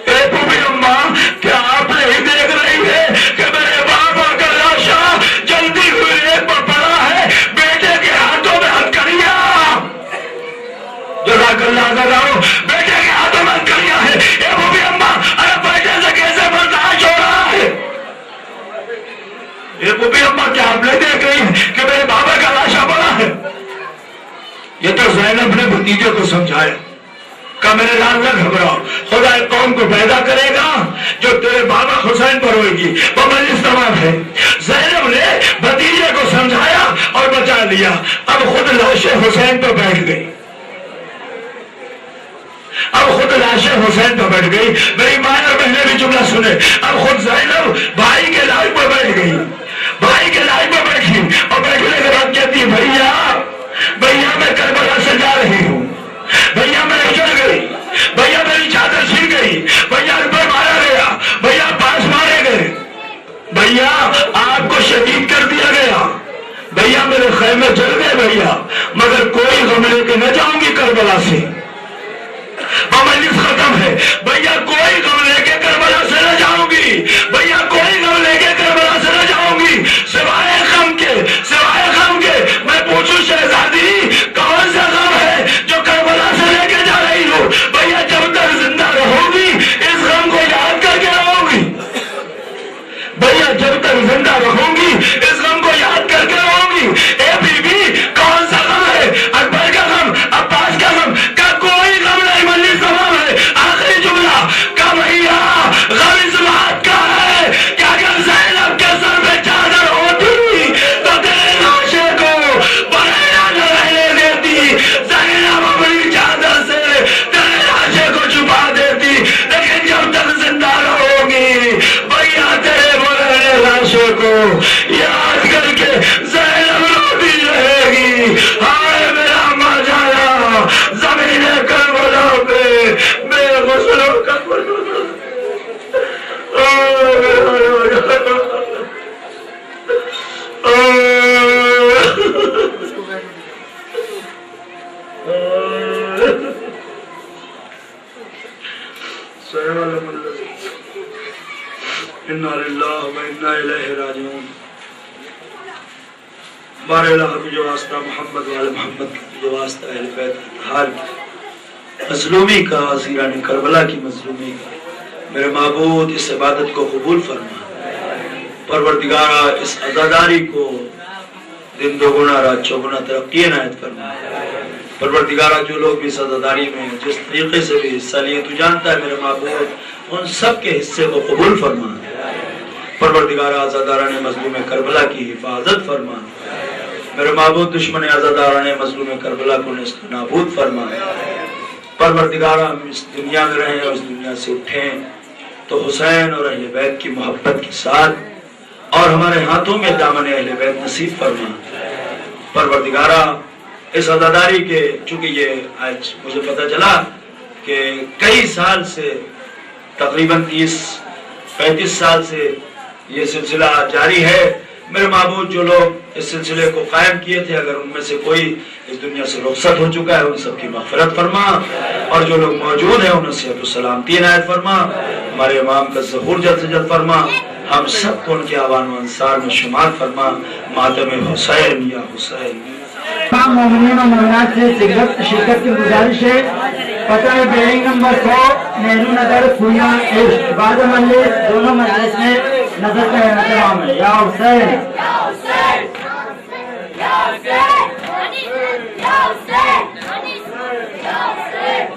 اے پھوپھی اماں، کیا آپ نہیں دیکھ رہی ہے کہ میرے بابا کا لاشا جلتی ہوئی ریت پر پڑا ہے، بیٹے کے ہاتھوں میں ہتھکڑیاں، جزاک اللہ عنہ، بیٹے کے ہاتھوں میں ہتھکڑیاں ہے. اے پھوپھی اماں، ارے بیٹے سے کیسے برداشت ہو رہا ہے؟ یہ پھوپھی اماں کیا آپ نہیں دیکھ رہی ہیں کہ میرے بابا کا لاشا پڑا ہے؟ یہ تو زینب نے بھتیجے کو سمجھایا، کہا میرے لال نہ گھبراؤ، خدا ایک قوم کو پیدا کرے گا جو تیرے بابا حسین پر ہوئے گی، وہ مجلس تمام ہے. زینب نے بھتیجے کو سمجھایا اور بچا لیا. اب خود لاشے حسین پر بیٹھ گئی، اب خود لاشے حسین پر بیٹھ گئی. میری ماں اور بہنیں بھی جملہ سنے. اب خود زینب بھائی کے لاش پر بیٹھ گئی، بھائی کے لاش پر بیٹھی اور بیٹھنے کے بعد کہتی ہے بھیا میں کربلا سے جا رہی ہوں، بھیا میں اجڑ گئی، بھیا میری چادر چھن گئی، بھیا پر مارا گیا، بیٹے کو یاد کر کے زینب روتی رہے گی. ہائے میرا مر جایا زمین کربلا پہ بے غسل ہو کر انا للہ و انا الیہ راجعون. بار الہ جو واسطہ محمد والے محمد کا جو واسطہ اہل بیت اطہار کی مظلومی کا، اسیران کربلا کی مظلومی کا، میرے معبود اس عبادت کو قبول فرما. پروردگارا اس عزاداری کو دن دوگنا رات چوگنا ترقی عنایت فرما. پروردگارا جو لوگ بھی اس عزاداری میں جس طریقے سے بھی حصہ لیے تو جانتا ہے میرے معبود ان سب کے حصے کو قبول فرما. پروردگارا عزاداران مظلوم کربلا کی حفاظت فرما. میرے معبود دشمن عزاداران مظلوم کربلا کو نیست و نابود فرما. پروردگارا ہم اس دنیا میں رہیں اور اس دنیا سے اٹھیں تو حسین اور اہل بیت کی محبت کے ساتھ اور ہمارے ہاتھوں میں دامن اہل بیت نصیب فرما. پروردگارا اس عزاداری کے چونکہ یہ آج مجھے پتہ چلا کہ کئی سال سے تقریباً 30-35 سال سے یہ سلسلہ جاری ہے. میرے معبود جو لوگ اس سلسلے کو قائم کیے تھے اگر ان میں سے کوئی اس دنیا سے رخصت ہو چکا ہے ان سب کی مغفرت فرما اور جو لوگ موجود ہیں انہیں صحت و سلامتی عنایت فرما. ہمارے امام کا ظہور جلد سے جلد فرما. ہم سب کو ان کے آوان و انصار میں شمار فرما. ماتم حسین یا حسین. تمام مومنین و مومنات سے شرکت کی گزارش ہے. پتہ ہے building number 100 Nehru Nagar Purnia east بعد مجلس دونوں مجالس میں نظر کا اہتمام ہے. یا حسین یا حسین یا حسین یا حسین یا حسین.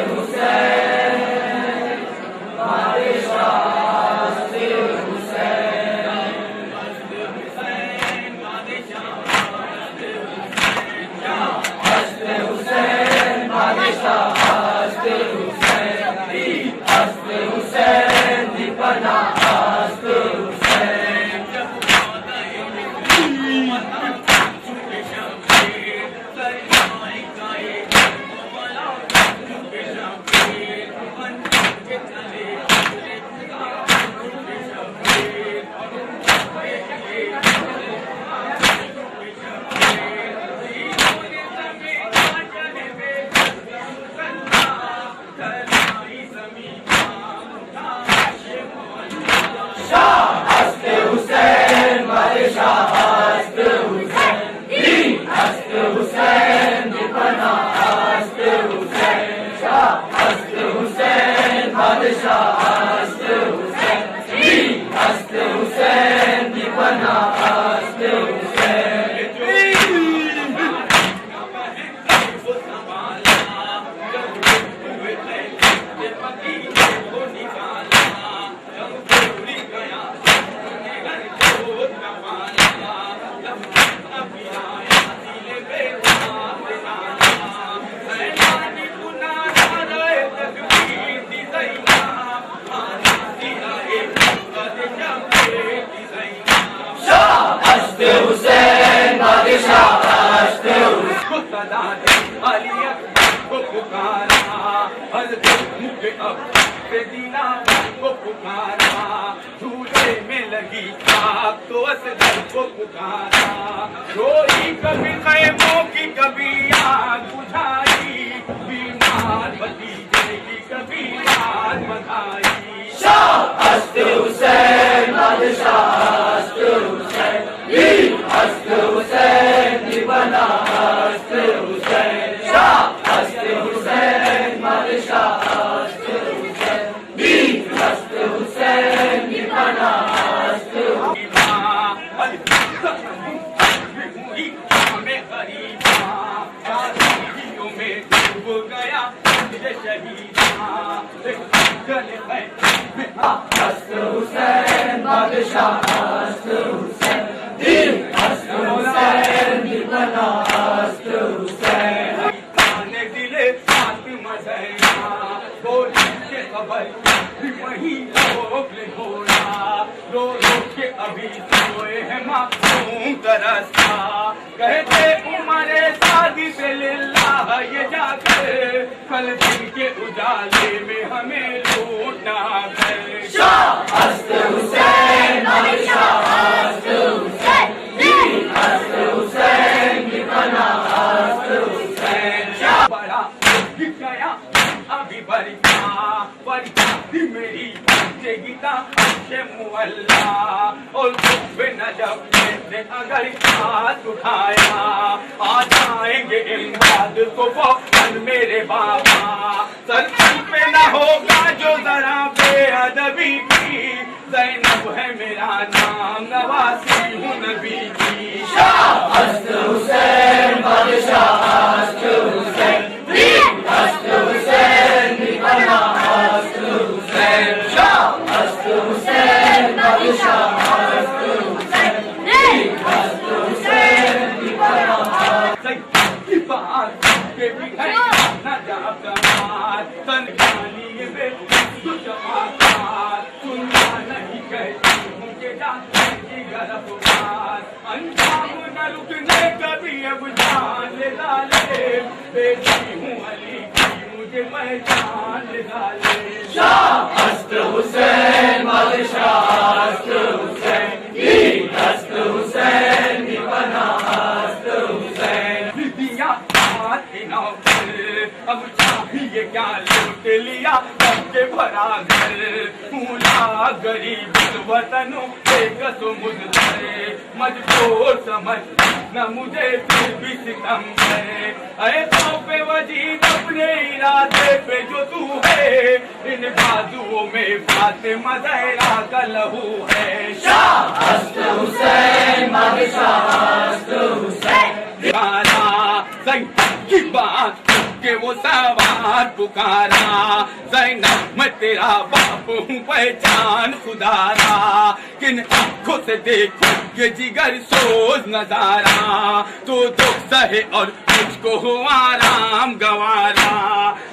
Hussein,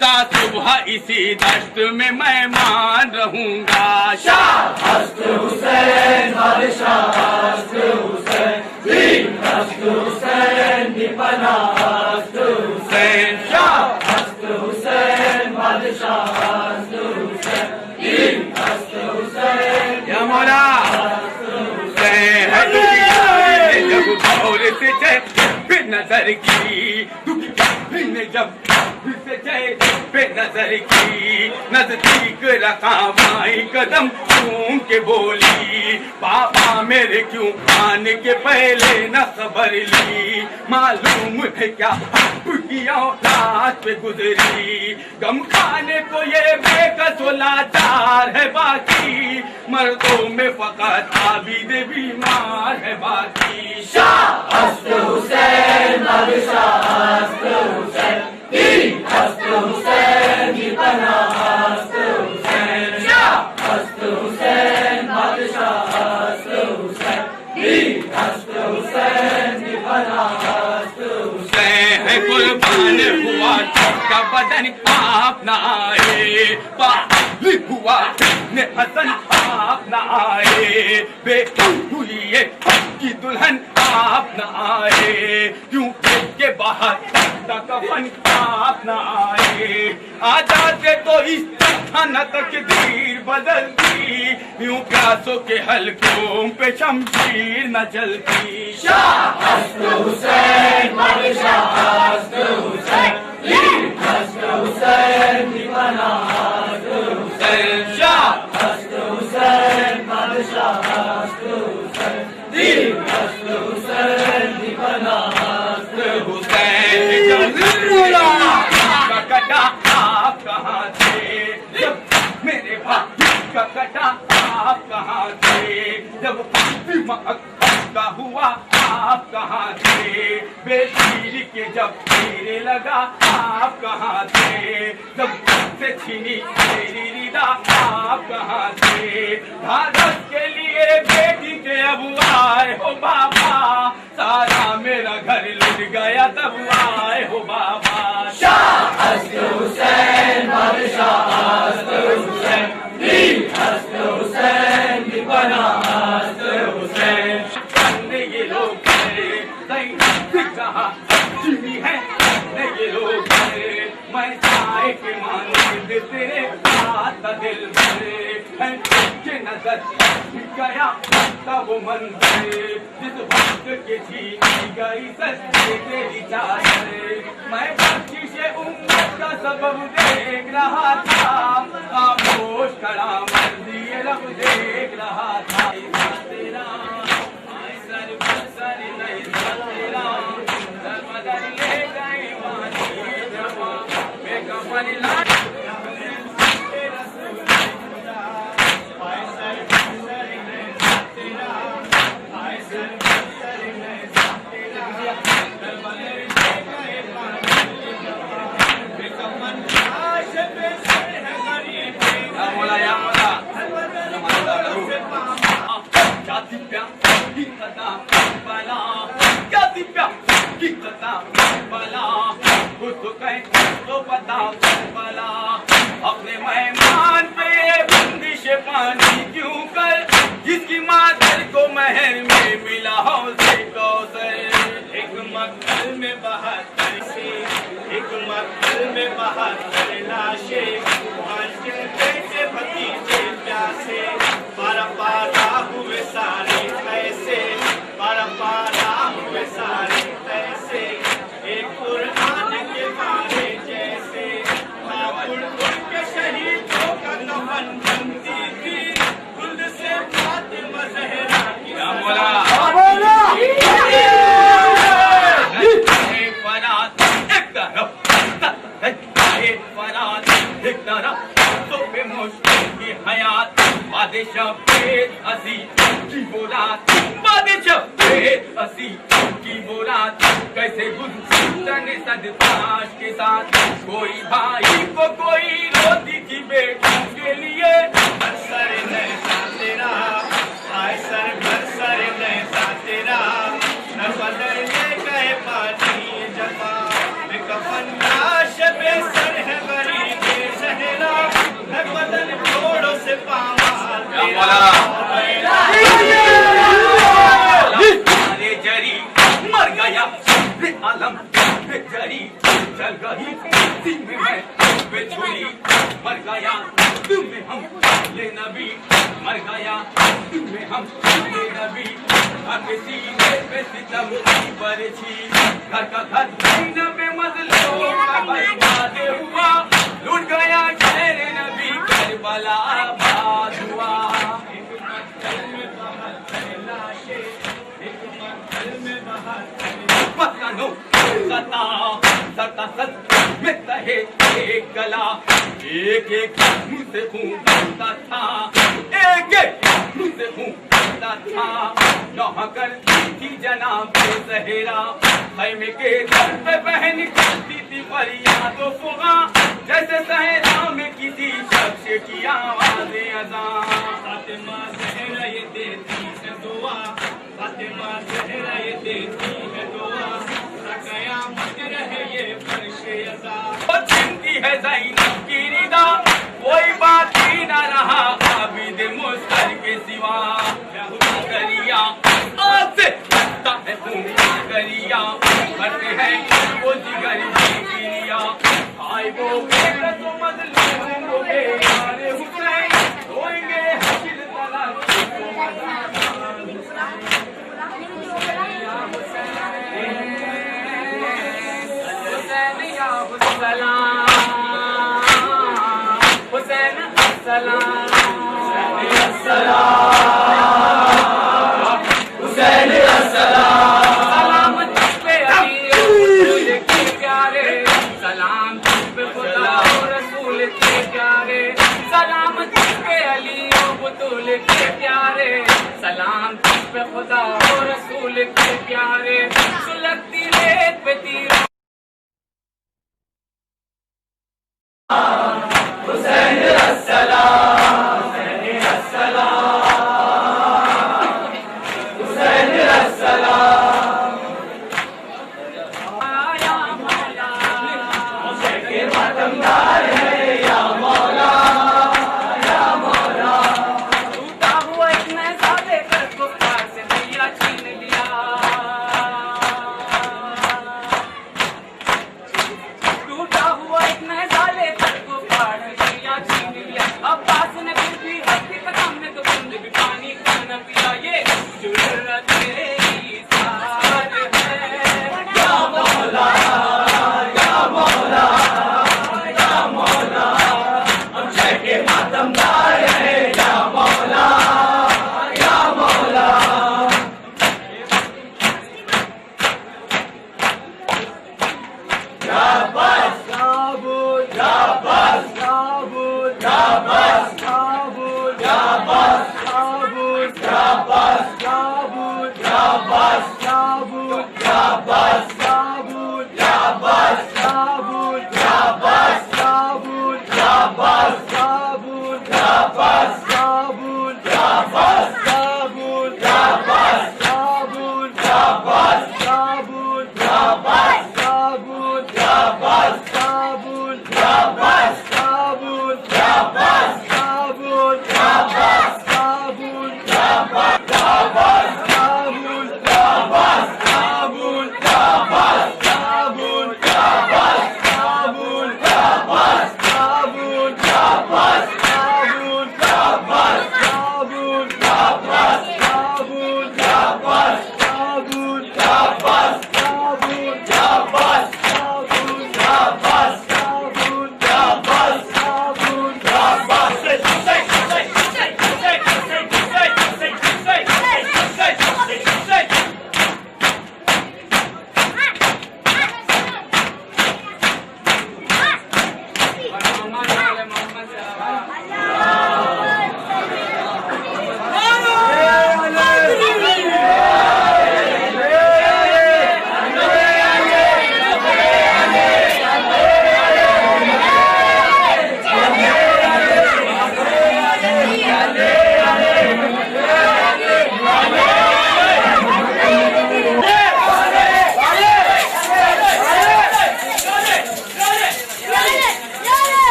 تا صبح اسی دشت میں میں مان رہوں گا. شاہ ہست حسین بادشاہ ہست حسین دین ہست حسین دی پناہ ہست حسین شاہ ہست حسین بادشاہ ہست حسین دین ہست حسین یا مولا حسین ہے دنیا نے جب دور سے چہ نظر کی دنیا نے جب سے چہ بے نظر کی نزدیک رکھا مائی قدم چوم کے بولی بابا میرے کیوں آنے کے پہلے نہ خبر لی معلوم ہے کیا حق کی اولاد پہ گزری غم کھانے کو یہ بے کس و لاچار ہے باقی مردوں میں فقط عابد بیمار ہے باقی. شاہ ہست حسین بادشاہ ہست حسین دین ہست حسین دی پناہ ہست حسین شاہ ہست حسین بادشاہ ہست حسین دین ہست حسین دی پناہ ہست حسین ہے قربان ہوا کا بدن آپ نہ آئے پالی ہوا نے حسن آپ نہ آئے بیٹا ہوئی ہے کی دلہن آپ نہ آئے کیوں کے باہر کفن آپ نہ آئے آ جاتے تو اس طرح نہ تقدیر بدلتی یوں پیاسوں کے حلقوں پہ شمشیر نہ چلتی. شاہ ہست حسین بادشاہ ہست حسین دین ہست حسین دی پناہ ہست حسین شاہ ہست حسین بادشاہ ہست حسین دین ہست حسین دی پناہ ہست حسین کا کٹا آپ کہاں تھے جب میرے بھائی کا کٹا آپ کہاں تھے جب فاطمہ کا ہوا آپ کہاں تھے بے شیر کے جب تیرے لگا آپ کہاں تھے جب سے چھینی تیری ردا آپ کہاں تھے بھارت کے لیے بیٹی کے اب آئے ہو بابا سارا میرا گھر لٹ گیا تب آئے ہو بابا. شاہ ہست حسین بادشاہ ہست حسین دین ہست حسین دی پناہ ہست حسین یہ لوگ کہاں چینی ہے یہ لوگ میں چائے کے مانند تیرے ہاتھ دل بھرے کے نظر گیا تب وہ منظر جس وقت کے جھیلی گئی سچے تیری چادر میں بخشش امت کا سبب دیکھ رہا تھا خاموش کھڑا مرضی رب دیکھ رہا تھا تیرا سر بسر نہیں تیرا سر بدل لے گئی وانی جوان بے کفن لائی اپنے مہمان پہ بندش پانی کیوں کر جس کی مادر کو مہر میں ملا حوض کوثر ایک مقتل میں 72 سے ایک مقتل میں 72 لاشیں آج کے بیٹے بھتیجے پیاسے پارا پارا ہوئے سارے ایسے پارا پارا ہوئے سارے ایسے ایک قرآن کے مارے جیسے اڑ اڑ کے شہیدوں کا کفن بنتی تھی گل سے فاطمہ زہرا کی حیات بادشاہ پید عزیز کی بولات بادشاہ پید عزیز کی بولات کیسے گلشن صدتاش کے ساتھ کوئی بھائی کو کوئی روتی تھی بیٹوں کے لیے سر نیسا تیرا آئے سر گھر سر نیسا تیرا نہ بدلنے گئے پانی جفا بے کفن لاش بے سر ہے کربلا ارے جری مر گیا عالم جری چل گئی دن میں بے چھوڑی مر گیا تم میں ہم یہ نبی مر گیا تم میں ہم یہ نبی آگے سینے پہ ستم کی برچھی گھر کا گھر سینے پہ مظلوم کا برباد ہوا لوٹ گیا شہر نبی کربلا آباد ہوا ایک مقتل میں باہر لاشیں ایک مقتل میں باہر پتنوں ستا ستا ست میں تہے ایک گلا ایک ایک منہ سے خون بہتا تھا ایک ایک منہ سے خون بہتا تھا نوحہ کرتی تھی جناب زہرا خیمے کے در پہ بہن کرتی تھی فریاد و فغاں جیسے صحرا میں کسی شخص کی آواز اذاں فاطمہ زہرا یہ دیتی ہے دعا فاطمہ زہرا یہ دیتی ہے دعا قیامت رہے یہ فرش عزا چنتی ہے زینب کی ردا کوئی باقی نہ رہا عابد مستر کے سوا دریا آج سے بہتا ہے خون دریا بھرتے ہیں وہ جگر کی گریا آئے وہ غیرت و مظلوم ہو گے یار حسین ہوئیں گے حشر طلب حسین السلام حسین السلام سلام تجھ پہ علی رسول کے پیارے سلام تجھ پہ خدا و رسول کے پیارے سلام تجھ پہ علی و بطول کے پیارے سلام تجھ پہ خدا و رسول کے پیارے سلگتی ریت پہ تیروں حسین السلام حسین السلام حسین السلام یا مولا حسین کے ماتمدار ہے یا مولا یا مولا ٹوٹا ہوا اتنا سادے کر کفار سے دیا چھین لیا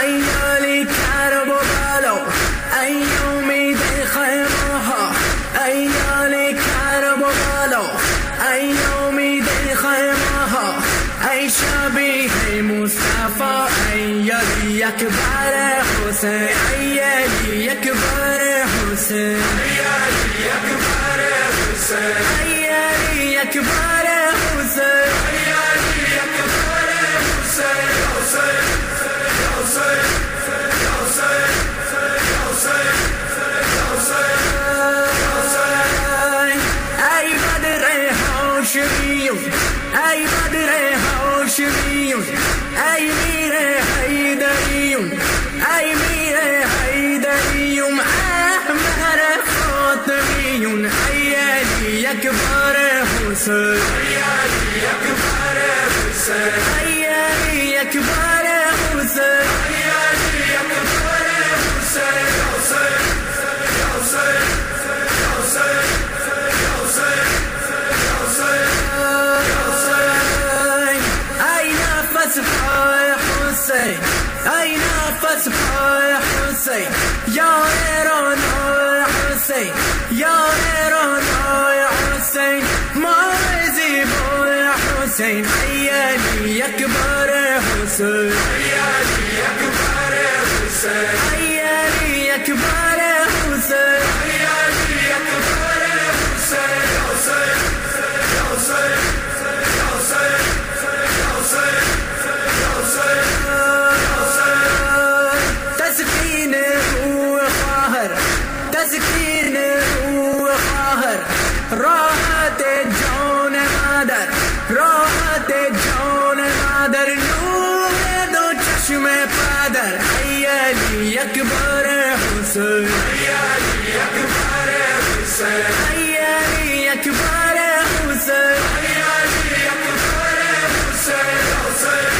أيالي كربلاء أيومي دخيمها أيالي كربلاء أيومي دخيمها أي شبيه مصطفى أيالي أكبر حسين أيالي أكبر حسين أيالي أكبر حسين أيالي أكبر حسين أيالي أكبر حسين يا حسين يا حسين يا حسين يا حسين يا حسين يا حسين أي بدر هاشمي أي بدر هاشمي أي مير حيدري أي مير حيدري أحمر فاطمي أيالي أكبر حسين أيالي أكبر حسين أيالي أكبر حسين أيالي أكبر حسين يا حسين يا حسين يا حسين يا حسين يا حسين يا حسين أي نفس يا حسين أي نفس يا حسين يا إيران يا حسين يا إيران يا حسين ما يزيب يا حسين أيالي أكبر حسين أيالي أكبر حسين أيالي أكبر حسين أيالي أكبر حسين يا حسين يا حسين يا حسين يا حسين يا حسين يا حسين تسكين وقهر تسكين وقهر راحت جون مادر راحت جون مادر نور دو چشم پادر أيالي أكبر حسين أيالي أكبر حسين أيالي أكبر حسين أيالي أكبر حسين يا حسين